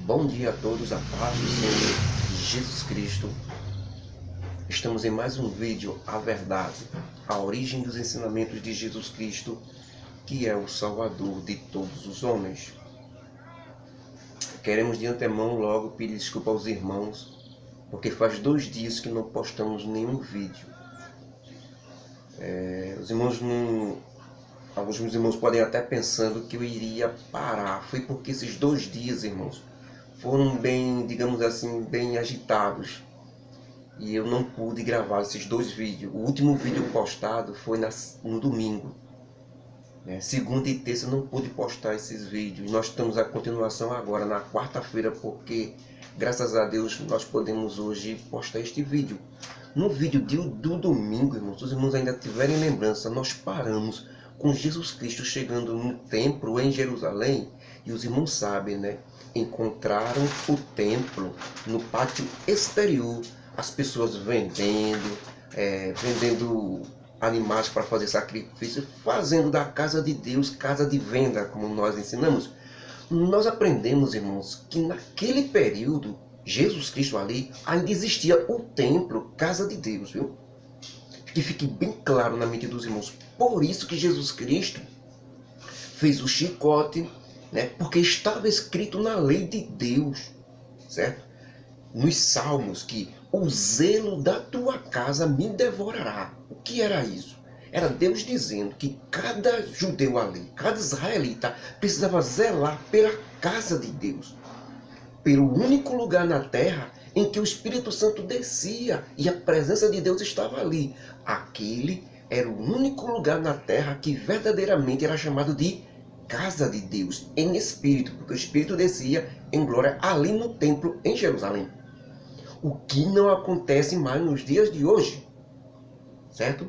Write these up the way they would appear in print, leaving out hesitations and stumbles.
Bom dia a todos, a paz do Senhor Jesus Cristo. Estamos em mais um vídeo, a verdade, a origem dos ensinamentos de Jesus Cristo, que é o Salvador de todos os homens. Queremos de antemão logo pedir desculpa aos irmãos, porque faz 2 dias que não postamos nenhum vídeo. Alguns irmãos podem até pensando que eu iria parar. Foi porque esses 2 dias, irmãos, foram bem, digamos assim, bem agitados. E eu não pude gravar esses 2 vídeos. O último vídeo postado foi no domingo. Segunda e terça eu não pude postar esses vídeos. Nós estamos a continuação agora na quarta-feira, porque graças a Deus nós podemos hoje postar este vídeo. No vídeo do domingo, irmãos, se os irmãos ainda tiverem lembrança, nós paramos com Jesus Cristo chegando no templo em Jerusalém. E os irmãos sabem, né? Encontraram o templo no pátio exterior, as pessoas vendendo animais para fazer sacrifício, fazendo da casa de Deus casa de venda, como nós ensinamos. Nós aprendemos, irmãos, que naquele período, Jesus Cristo ali, ainda existia o templo, casa de Deus, viu? Que fique bem claro na mente dos irmãos. Por isso que Jesus Cristo fez o chicote, né? Porque estava escrito na lei de Deus, certo? Nos Salmos, que o zelo da tua casa me devorará. O que era isso? Era Deus dizendo que cada judeu ali, cada israelita, precisava zelar pela casa de Deus, pelo único lugar na terra em que o Espírito Santo descia e a presença de Deus estava ali. Aquele era o único lugar na terra que verdadeiramente era chamado de casa de Deus, em espírito, porque o Espírito descia em glória ali no templo em Jerusalém. O que não acontece mais nos dias de hoje, certo?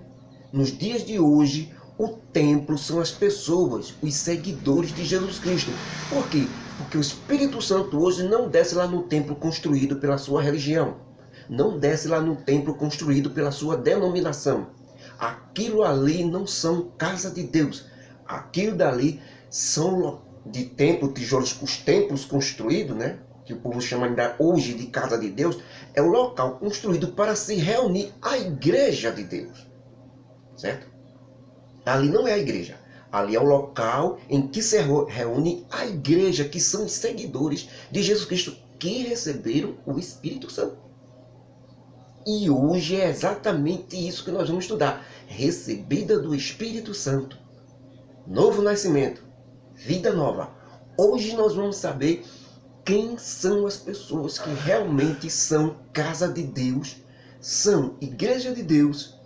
Nos dias de hoje, o templo são as pessoas, os seguidores de Jesus Cristo. Por quê? Porque o Espírito Santo hoje não desce lá no templo construído pela sua religião. Não desce lá no templo construído pela sua denominação. Aquilo ali não são casa de Deus. Aquilo dali são de templo, tijolos, os templos construídos, né? Que o povo chama ainda hoje de casa de Deus, é o local construído para se reunir a igreja de Deus. Certo? Ali não é a igreja. Ali é o local em que se reúne a igreja, que são os seguidores de Jesus Cristo, que receberam o Espírito Santo. E hoje é exatamente isso que nós vamos estudar. Recebida do Espírito Santo. Novo nascimento. Vida nova. Hoje nós vamos saber quem são as pessoas que realmente são casa de Deus, são igreja de Deus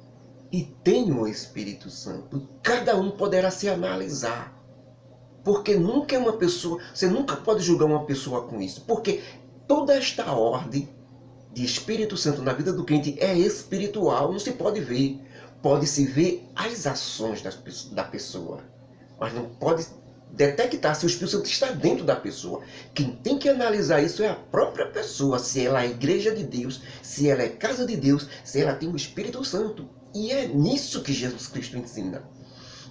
e têm o Espírito Santo. Cada um poderá se analisar. Porque nunca é uma pessoa, você nunca pode julgar uma pessoa com isso. Porque toda esta ordem de Espírito Santo na vida do crente é espiritual, não se pode ver. Pode-se ver as ações da pessoa, mas não pode detectar se o Espírito Santo está dentro da pessoa. Quem tem que analisar isso é a própria pessoa, se ela é igreja de Deus, se ela é casa de Deus, se ela tem o Espírito Santo. E é nisso que Jesus Cristo ensina.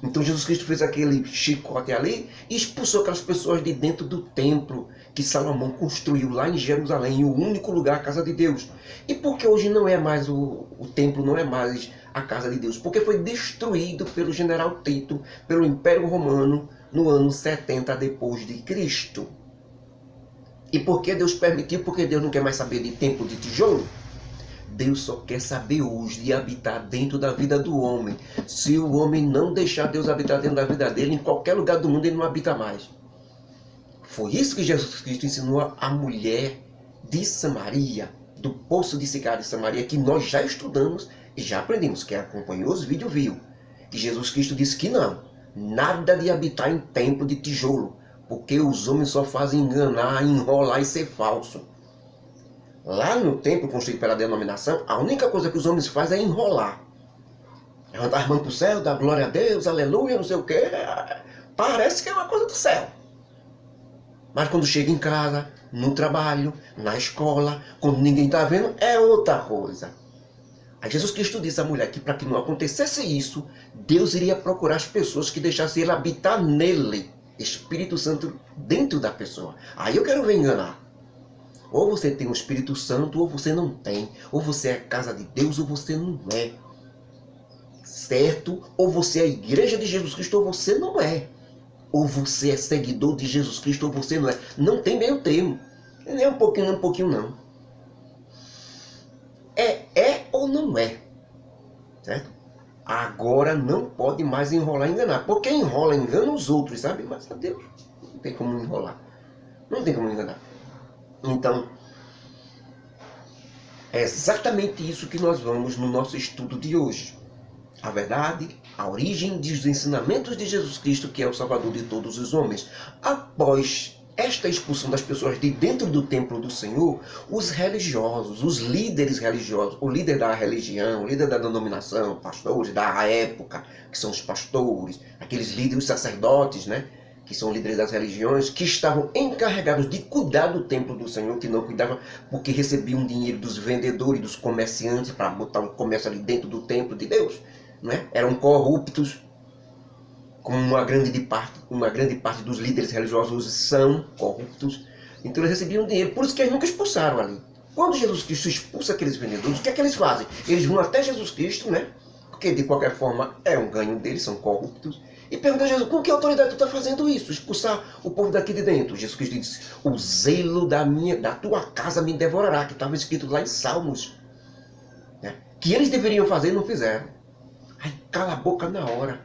Então Jesus Cristo fez aquele chicote ali e expulsou aquelas pessoas de dentro do templo que Salomão construiu lá em Jerusalém, o único lugar, a casa de Deus. E por que hoje não é mais o templo, não é mais a casa de Deus? Porque foi destruído pelo general Tito, pelo Império Romano, no ano 70 depois de Cristo. E por que Deus permitiu? Porque Deus não quer mais saber de templo de tijolo. Deus só quer saber hoje de habitar dentro da vida do homem. Se o homem não deixar Deus habitar dentro da vida dele, em qualquer lugar do mundo ele não habita mais. Foi isso que Jesus Cristo ensinou a mulher de Samaria, do poço de Sicar de Samaria, que nós já estudamos e já aprendemos. Quem acompanhou os vídeos viu que Jesus Cristo disse que não. Nada de habitar em templo de tijolo, porque os homens só fazem enganar, enrolar e ser falso. Lá no templo construído pela denominação, a única coisa que os homens fazem é enrolar. Levantar as mãos para o céu, dar glória a Deus, aleluia, não sei o quê. Parece que é uma coisa do céu. Mas quando chega em casa, no trabalho, na escola, quando ninguém está vendo, é outra coisa. Aí Jesus Cristo disse à mulher que para que não acontecesse isso, Deus iria procurar as pessoas que deixassem ele habitar nele. Espírito Santo dentro da pessoa. Aí eu quero ver enganar. Ou você tem o Espírito Santo, ou você não tem. Ou você é a casa de Deus, ou você não é. Certo? Ou você é a igreja de Jesus Cristo, ou você não é. Ou você é seguidor de Jesus Cristo, ou você não é. Não tem meio termo. Nem um pouquinho, nem um pouquinho, não. É ou não é. Certo? Agora não pode mais enrolar e enganar. Porque enrola, engana os outros, sabe? Mas a Deus não tem como enrolar. Não tem como enganar. Então, é exatamente isso que nós vamos no nosso estudo de hoje. A verdade, a origem dos ensinamentos de Jesus Cristo, que é o Salvador de todos os homens. Após esta expulsão das pessoas de dentro do templo do Senhor, os religiosos, os líderes religiosos, o líder da religião, o líder da denominação, pastores da época, que são os pastores, aqueles líderes, os sacerdotes, né? Que são líderes das religiões, que estavam encarregados de cuidar do templo do Senhor, que não cuidavam porque recebiam dinheiro dos vendedores, dos comerciantes, para botar um comércio ali dentro do templo de Deus. Né? Eram corruptos, como uma grande parte dos líderes religiosos são corruptos. Então eles recebiam dinheiro, por isso que eles nunca expulsaram ali. Quando Jesus Cristo expulsa aqueles vendedores, o que é que eles fazem? Eles vão até Jesus Cristo, né? Porque de qualquer forma é um ganho deles, são corruptos. E perguntam a Jesus, com que autoridade tu está fazendo isso? Expulsar o povo daqui de dentro. Jesus Cristo diz, o zelo da tua casa me devorará, que estava escrito lá em Salmos. Né? Que eles deveriam fazer e não fizeram. Aí cala a boca na hora.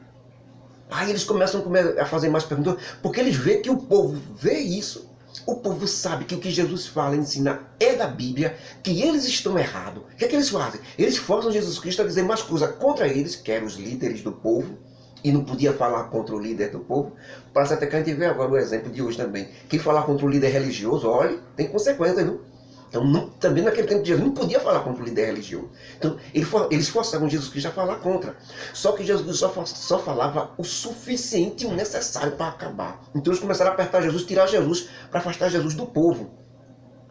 Aí eles começam a fazer mais perguntas, porque eles veem que o povo vê isso. O povo sabe que o que Jesus fala, ensina, é da Bíblia, que eles estão errados. O que é que eles fazem? Eles forçam Jesus Cristo a dizer mais coisa contra eles, que eram os líderes do povo, e não podia falar contra o líder do povo. Parece até que a gente vê agora o exemplo de hoje também. Quem falar contra o líder religioso, olha, tem consequência, viu? Então, também naquele tempo de Jesus não podia falar contra o líder religioso. Então, eles forçavam Jesus Cristo a falar contra. Só que Jesus só falava o suficiente e o necessário para acabar. Então, eles começaram a apertar Jesus, tirar Jesus, para afastar Jesus do povo.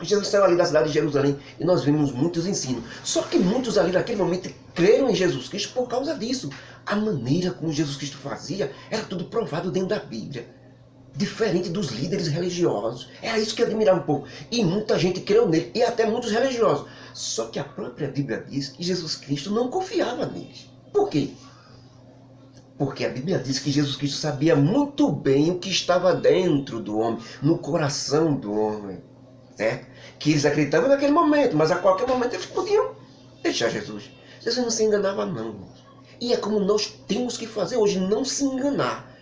Jesus saiu ali da cidade de Jerusalém e nós vimos muitos ensinos. Só que muitos ali naquele momento creram em Jesus Cristo por causa disso. A maneira como Jesus Cristo fazia era tudo provado dentro da Bíblia. Diferente dos líderes religiosos. Era isso que admirava um pouco. E muita gente creu nele, e até muitos religiosos. Só que a própria Bíblia diz que Jesus Cristo não confiava neles. Por quê? Porque a Bíblia diz que Jesus Cristo sabia muito bem o que estava dentro do homem, no coração do homem. Certo? Que eles acreditavam naquele momento, mas a qualquer momento eles podiam deixar Jesus. Jesus não se enganava não. E é como nós temos que fazer hoje, não se enganar.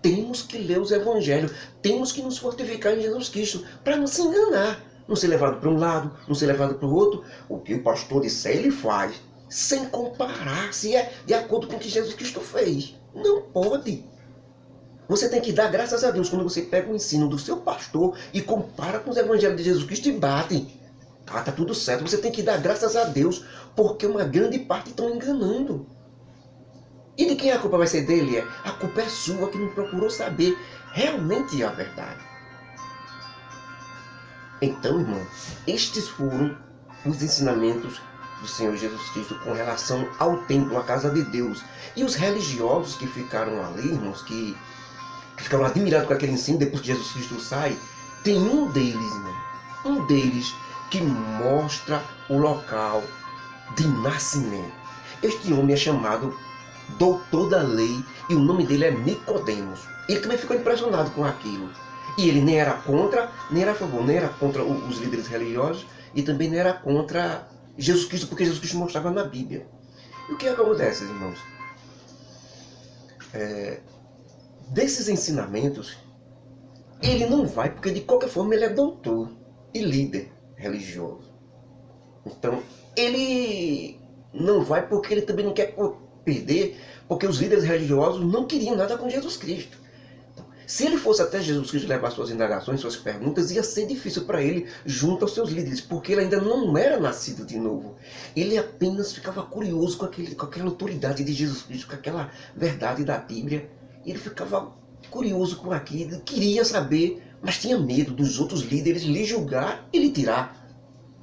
Temos que ler os evangelhos, temos que nos fortificar em Jesus Cristo, para não se enganar, não ser levado para um lado, não ser levado para o outro. O que o pastor disser, ele faz, sem comparar se é de acordo com o que Jesus Cristo fez. Não pode. Você tem que dar graças a Deus quando você pega o ensino do seu pastor e compara com os evangelhos de Jesus Cristo e bate. Ah, tá tudo certo, você tem que dar graças a Deus, porque uma grande parte estão enganando. E de quem a culpa vai ser dele? A culpa é sua, que não procurou saber realmente a verdade. Então, irmão, estes foram os ensinamentos do Senhor Jesus Cristo com relação ao templo, à casa de Deus. E os religiosos que ficaram ali, irmãos, que ficaram admirados com aquele ensino depois que Jesus Cristo sai, tem um deles, irmão, um deles que mostra o local de nascimento. Este homem é chamado doutor da lei, e o nome dele é Nicodemos. Ele também ficou impressionado com aquilo. E ele nem era contra, nem era a favor, nem era contra os líderes religiosos, e também nem era contra Jesus Cristo, porque Jesus Cristo mostrava na Bíblia. E o que é que acontece, irmãos? Desses ensinamentos, ele não vai, porque de qualquer forma ele é doutor e líder religioso. Então, ele não vai porque ele também não quer perder, porque os líderes religiosos não queriam nada com Jesus Cristo. Então, se ele fosse até Jesus Cristo levar suas indagações, suas perguntas, ia ser difícil para ele junto aos seus líderes, porque ele ainda não era nascido de novo. Ele apenas ficava curioso com aquela autoridade de Jesus Cristo, com aquela verdade da Bíblia. Ele ficava curioso com aquilo, queria saber, mas tinha medo dos outros líderes lhe julgar e lhe tirar,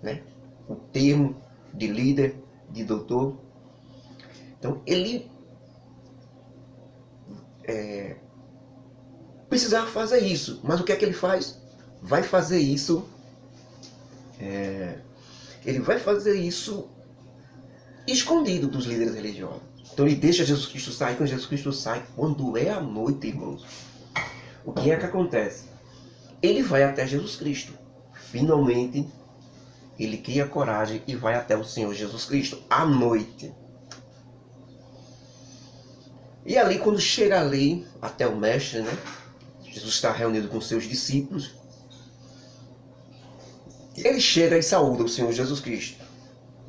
né, o termo de líder, de doutor. Então, ele precisava fazer isso. Mas o que é que ele faz? Vai fazer isso Ele vai fazer isso escondido dos líderes religiosos. Então ele deixa Jesus Cristo sair. Quando Jesus Cristo sai, quando é a noite, irmãos, o que é que acontece? Ele vai até Jesus Cristo. Finalmente, ele cria coragem e vai até o Senhor Jesus Cristo, à noite. E ali, quando chega ali, até o mestre, né? Jesus está reunido com seus discípulos. Ele chega e saúda o Senhor Jesus Cristo.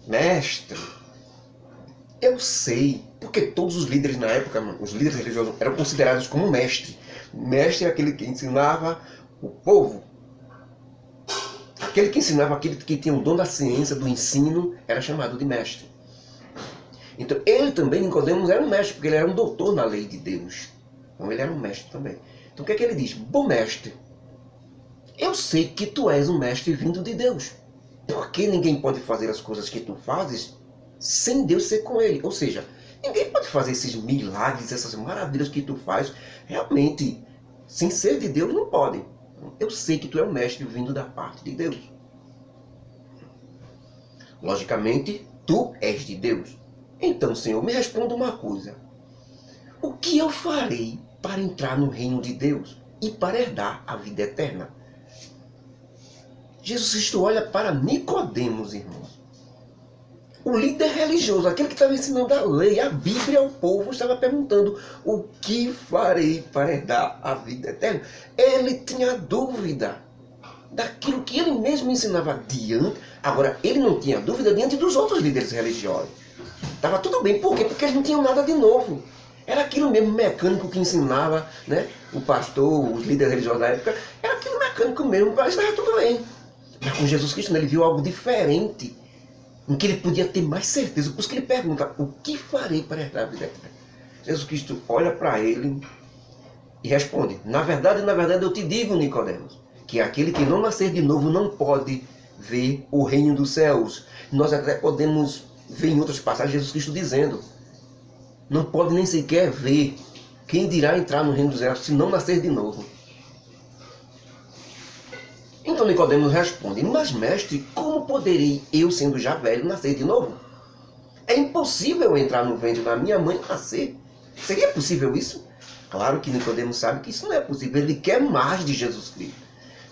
Mestre, eu sei, porque todos os líderes na época, os líderes religiosos, eram considerados como mestre. Mestre é aquele que ensinava o povo. Aquele que ensinava, aquele que tinha o dom da ciência, do ensino, era chamado de mestre. Então, ele também, Nicodemos, era um mestre, porque ele era um doutor na lei de Deus. Então, ele era um mestre também. Então, o que é que ele diz? Bom mestre, eu sei que tu és um mestre vindo de Deus. Porque ninguém pode fazer as coisas que tu fazes sem Deus ser com ele. Ou seja, ninguém pode fazer esses milagres, essas maravilhas que tu faz, realmente, sem ser de Deus, não pode. Eu sei que tu é um mestre vindo da parte de Deus. Logicamente, tu és de Deus. Então, Senhor, me responda uma coisa. O que eu farei para entrar no reino de Deus e para herdar a vida eterna? Jesus Cristo olha para Nicodemos, irmãos. O líder religioso, aquele que estava ensinando a lei, a Bíblia ao povo, estava perguntando: o que farei para herdar a vida eterna? Ele tinha dúvida daquilo que ele mesmo ensinava diante. Agora, ele não tinha dúvida diante dos outros líderes religiosos. Estava tudo bem. Por quê? Porque eles não tinham nada de novo. Era aquilo mesmo mecânico que ensinava, né? O pastor, os líderes religiosos da época. Era aquilo mecânico mesmo, mas estava tudo bem. Mas com Jesus Cristo, ele viu algo diferente, em que ele podia ter mais certeza. Por isso que ele pergunta: o que farei para herdar a vida eterna? Jesus Cristo olha para ele e responde: na verdade, eu te digo, Nicodemos, que aquele que não nascer de novo não pode ver o reino dos céus. Nós até podemos ver em outras passagens Jesus Cristo dizendo: não pode nem sequer ver. Quem dirá entrar no reino dos céus se não nascer de novo? Então Nicodemos responde: mas mestre, como poderei eu, sendo já velho, nascer de novo? É impossível entrar no ventre da minha mãe e nascer. Seria possível isso? Claro que Nicodemos sabe que isso não é possível. Ele quer mais de Jesus Cristo.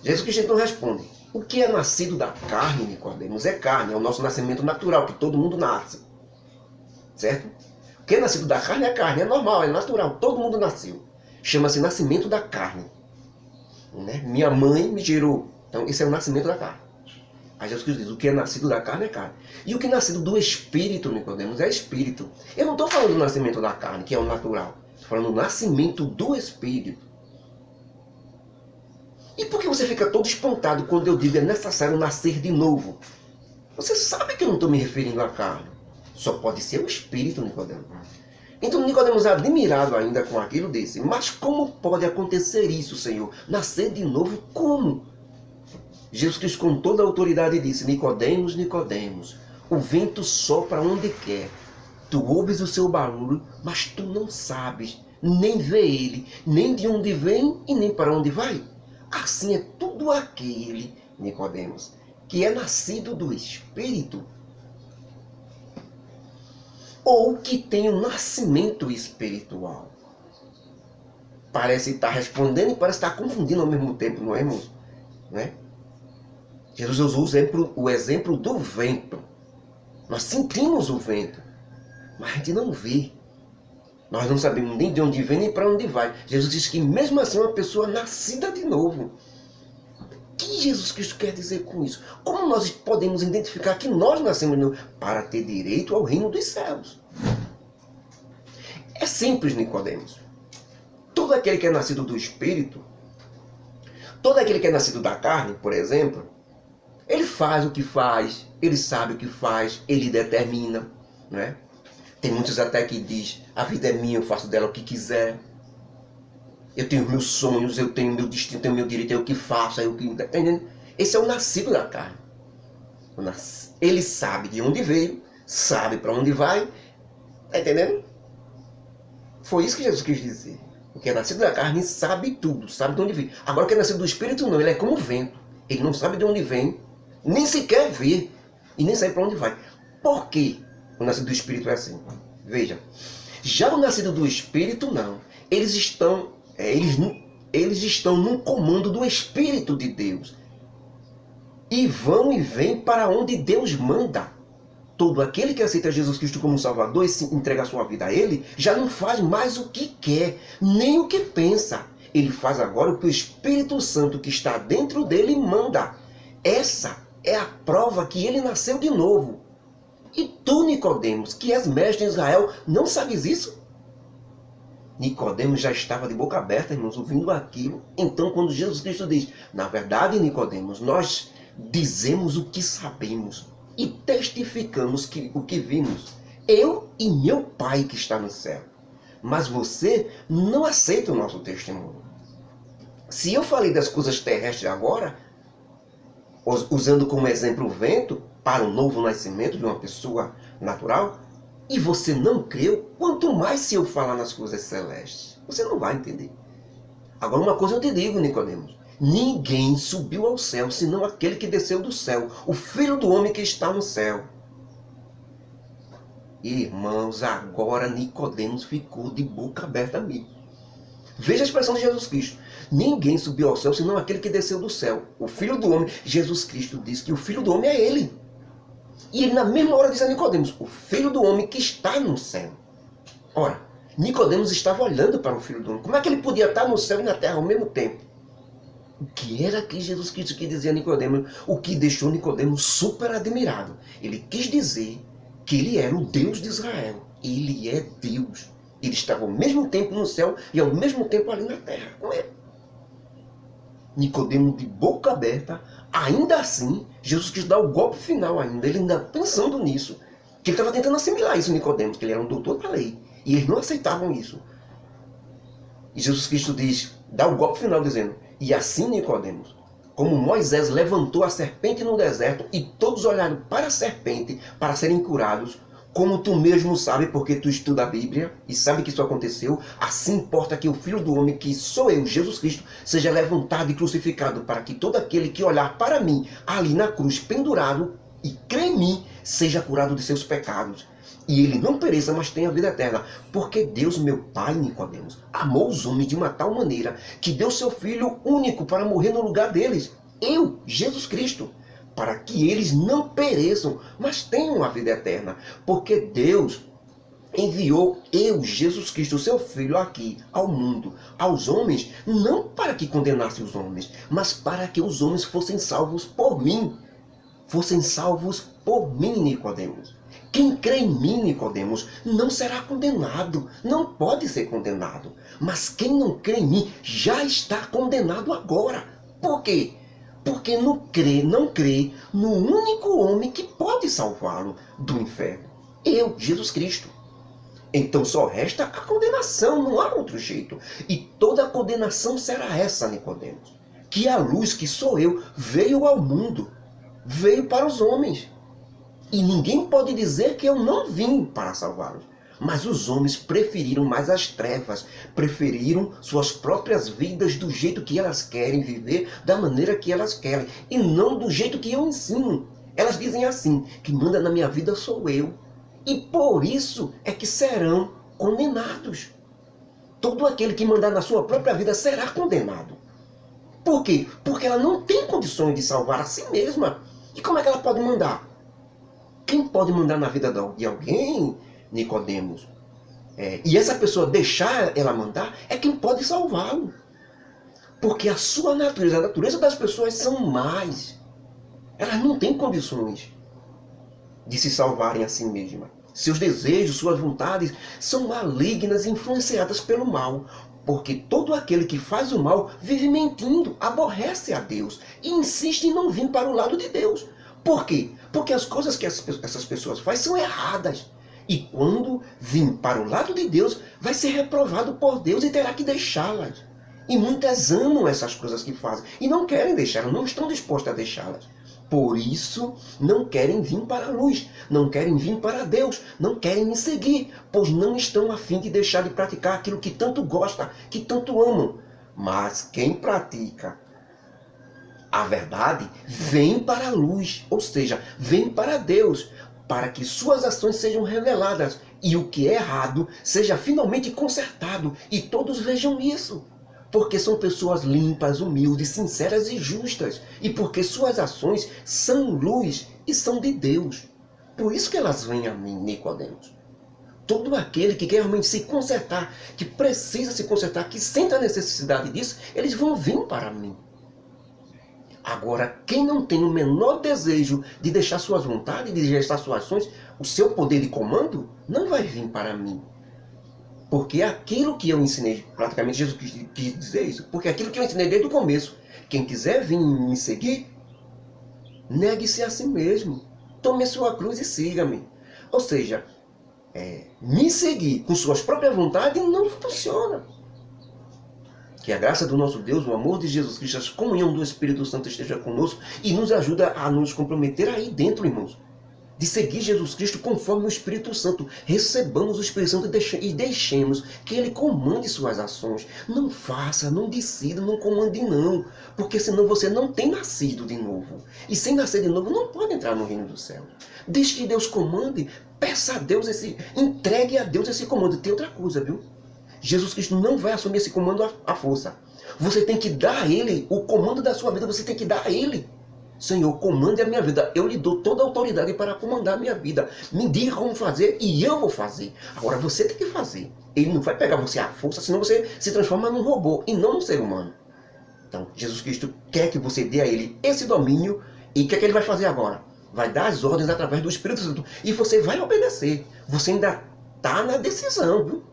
Jesus Cristo então responde: o que é nascido da carne, Nicodemos, é carne, é o nosso nascimento natural, que todo mundo nasce. Certo? O que é nascido da carne, é normal, é natural, todo mundo nasceu. Chama-se nascimento da carne. Né? Minha mãe me gerou. Então, esse é o nascimento da carne. Aí Jesus Cristo diz: o que é nascido da carne é carne. E o que é nascido do espírito, Nicodemos, é espírito. Eu não estou falando do nascimento da carne, que é o natural. Estou falando do nascimento do espírito. E por que você fica todo espantado quando eu digo é necessário nascer de novo? Você sabe que eu não estou me referindo à carne. Só pode ser o espírito, Nicodemos. Então Nicodemos, admirado ainda com aquilo, disse: mas como pode acontecer isso, Senhor? Nascer de novo como? Jesus Cristo, com toda a autoridade, disse: Nicodemos, Nicodemos, o vento sopra onde quer. Tu ouves o seu barulho, mas tu não sabes, nem vê ele, nem de onde vem e nem para onde vai. Assim é tudo aquele, Nicodemos, que é nascido do Espírito, ou que tem um nascimento espiritual. Parece estar respondendo e parece estar confundindo ao mesmo tempo, não é, irmãos? Não é? Jesus usou o exemplo do vento. Nós sentimos o vento, mas a gente não vê. Nós não sabemos nem de onde vem, nem para onde vai. Jesus diz que mesmo assim é uma pessoa nascida de novo. O que Jesus Cristo quer dizer com isso? Como nós podemos identificar que nós nascemos de novo? Para ter direito ao reino dos céus. É simples, Nicodemos. Todo aquele que é nascido do Espírito, todo aquele que é nascido da carne, por exemplo, ele faz o que faz, ele sabe o que faz, ele determina, não é? Tem muitos até que diz: a vida é minha, eu faço dela o que quiser. Eu tenho meus sonhos, eu tenho meu destino, tenho meu direito, é o que faço, é o que... Tá entendendo? Esse é o nascido da carne. Ele sabe de onde veio, sabe para onde vai. Tá entendendo? Foi isso que Jesus quis dizer. O que é nascido da carne sabe tudo, sabe de onde veio. Agora o que é nascido do Espírito não, ele é como o vento. Ele não sabe de onde vem, nem sequer vê e nem sabe para onde vai. Por quê? O nascido do Espírito é assim. Veja, já o nascido do Espírito não. Eles estão num comando do Espírito de Deus. E vão e vêm para onde Deus manda. Todo aquele que aceita Jesus Cristo como Salvador e se entrega a sua vida a Ele, já não faz mais o que quer, nem o que pensa. Ele faz agora o que o Espírito Santo que está dentro dele manda. Essa é a prova que ele nasceu de novo. E tu, Nicodemos, que és mestre em Israel, não sabes isso? Nicodemos já estava de boca aberta, irmãos, ouvindo aquilo. Então, quando Jesus Cristo diz, na verdade, Nicodemos, nós dizemos o que sabemos e testificamos o que vimos, eu e meu Pai que está no céu. Mas você não aceita o nosso testemunho. Se eu falei das coisas terrestres agora, usando como exemplo o vento para o novo nascimento de uma pessoa natural, e você não creu, quanto mais se eu falar nas coisas celestes, você não vai entender. Agora uma coisa eu te digo, Nicodemos, ninguém subiu ao céu, senão aquele que desceu do céu, o Filho do homem que está no céu. Irmãos, agora Nicodemos ficou de boca aberta mesmo. Veja a expressão de Jesus Cristo. Ninguém subiu ao céu, senão aquele que desceu do céu, o Filho do homem. Jesus Cristo diz que o Filho do homem é ele. E ele na mesma hora diz a Nicodemos, o Filho do homem que está no céu. Ora, Nicodemos estava olhando para o Filho do homem. Como é que ele podia estar no céu e na terra ao mesmo tempo? O que era que Jesus Cristo quis dizer a Nicodemos? O que deixou Nicodemos super admirado. Ele quis dizer que ele era o Deus de Israel. Ele é Deus. Ele estava ao mesmo tempo no céu e ao mesmo tempo ali na terra com ele. Nicodemos de boca aberta, ainda assim, Jesus quis dar o golpe final ainda. Ele ainda pensando nisso. Que ele estava tentando assimilar isso, Nicodemos, que ele era um doutor da lei. E eles não aceitavam isso. E Jesus Cristo diz, dá o golpe final dizendo, e assim, Nicodemos, como Moisés levantou a serpente no deserto e todos olharam para a serpente para serem curados, como tu mesmo sabe, porque tu estuda a Bíblia e sabe que isso aconteceu, assim importa que o Filho do Homem, que sou eu, Jesus Cristo, seja levantado e crucificado, para que todo aquele que olhar para mim, ali na cruz, pendurado, e crê em mim, seja curado de seus pecados. E ele não pereça, mas tenha vida eterna. Porque Deus, meu Pai, Nicodemos, amou os homens de uma tal maneira, que deu seu Filho único para morrer no lugar deles. Eu, Jesus Cristo. Para que eles não pereçam, mas tenham a vida eterna. Porque Deus enviou eu, Jesus Cristo, seu Filho, aqui ao mundo, aos homens, não para que condenasse os homens, mas para que os homens fossem salvos por mim. Fossem salvos por mim, Nicodemos. Quem crê em mim, Nicodemos, não será condenado, não pode ser condenado. Mas quem não crê em mim já está condenado agora. Por quê? Porque não crê no único homem que pode salvá-lo do inferno. Eu, Jesus Cristo. Então só resta a condenação, não há outro jeito. E toda a condenação será essa, Nicodemos. Que a luz, que sou eu, veio ao mundo, veio para os homens. E ninguém pode dizer que eu não vim para salvá-los. Mas os homens preferiram mais as trevas, preferiram suas próprias vidas do jeito que elas querem viver, da maneira que elas querem, e não do jeito que eu ensino. Elas dizem assim, que manda na minha vida sou eu. E por isso é que serão condenados. Todo aquele que mandar na sua própria vida será condenado. Por quê? Porque ela não tem condições de salvar a si mesma. E como é que ela pode mandar? Quem pode mandar na vida de alguém, Nicodemos? E essa pessoa deixar ela mandar é quem pode salvá-lo. Porque a sua natureza, a natureza das pessoas são más. Elas não têm condições de se salvarem a si mesmas. Seus desejos, suas vontades são malignas e influenciadas pelo mal. Porque todo aquele que faz o mal vive mentindo, aborrece a Deus e insiste em não vir para o lado de Deus. Por quê? Porque as coisas que essas pessoas fazem são erradas. E quando vir para o lado de Deus, vai ser reprovado por Deus e terá que deixá-las. E muitas amam essas coisas que fazem e não querem deixá-las, não estão dispostas a deixá-las. Por isso, não querem vir para a luz, não querem vir para Deus, não querem me seguir, pois não estão a fim de deixar de praticar aquilo que tanto gostam, que tanto amam. Mas quem pratica A verdade vem para a luz, ou seja, vem para Deus, para que suas ações sejam reveladas e o que é errado seja finalmente consertado e todos vejam isso. Porque são pessoas limpas, humildes, sinceras e justas. E porque suas ações são luz e são de Deus. Por isso que elas vêm a mim, Nicodemos. Todo aquele que quer realmente se consertar, que precisa se consertar, que sente a necessidade disso, eles vão vir para mim. Agora, quem não tem o menor desejo de deixar suas vontades, de deixar suas ações, o seu poder de comando, não vai vir para mim. Porque aquilo que eu ensinei, praticamente Jesus quis dizer isso, porque aquilo que eu ensinei desde o começo, quem quiser vir me seguir, negue-se a si mesmo, tome a sua cruz e siga-me. Ou seja, me seguir com suas próprias vontades não funciona. Que a graça do nosso Deus, o amor de Jesus Cristo, a comunhão do Espírito Santo esteja conosco e nos ajuda a nos comprometer aí dentro, irmãos. De seguir Jesus Cristo conforme o Espírito Santo. Recebamos o Espírito Santo e deixemos que Ele comande suas ações. Não faça, não decida, não comande não. Porque senão você não tem nascido de novo. E sem nascer de novo não pode entrar no reino do céu. Deixe que Deus comande, peça a Deus entregue a Deus esse comando. Tem outra coisa, viu? Jesus Cristo não vai assumir esse comando à força. Você tem que dar a Ele o comando da sua vida, você tem que dar a Ele. Senhor, comande a minha vida. Eu lhe dou toda a autoridade para comandar a minha vida. Me diga como fazer e eu vou fazer. Agora você tem que fazer. Ele não vai pegar você à força, senão você se transforma num robô e não num ser humano. Então, Jesus Cristo quer que você dê a Ele esse domínio. E o que é que Ele vai fazer agora? Vai dar as ordens através do Espírito Santo. E você vai obedecer. Você ainda está na decisão, viu?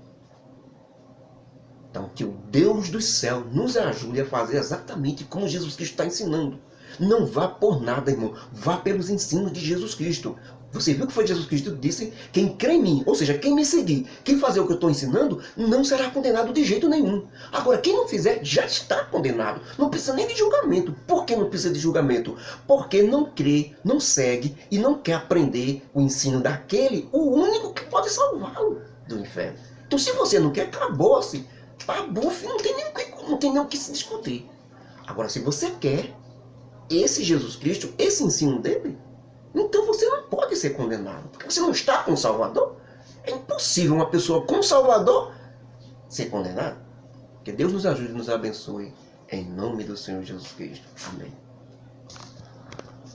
Então, que o Deus do céu nos ajude a fazer exatamente como Jesus Cristo está ensinando. Não vá por nada, irmão. Vá pelos ensinos de Jesus Cristo. Você viu que foi Jesus Cristo que disse? Quem crê em mim, ou seja, quem me seguir, quem fazer o que eu estou ensinando, não será condenado de jeito nenhum. Agora, quem não fizer, já está condenado. Não precisa nem de julgamento. Por que não precisa de julgamento? Porque não crê, não segue e não quer aprender o ensino daquele, o único que pode salvá-lo do inferno. Então, se você não quer, acabou-se. Acabou, não tem nem o que se discutir. Agora, se você quer esse Jesus Cristo, esse ensino dele, então você não pode ser condenado. Porque você não está com o Salvador. É impossível uma pessoa com o Salvador ser condenada. Que Deus nos ajude e nos abençoe. Em nome do Senhor Jesus Cristo. Amém.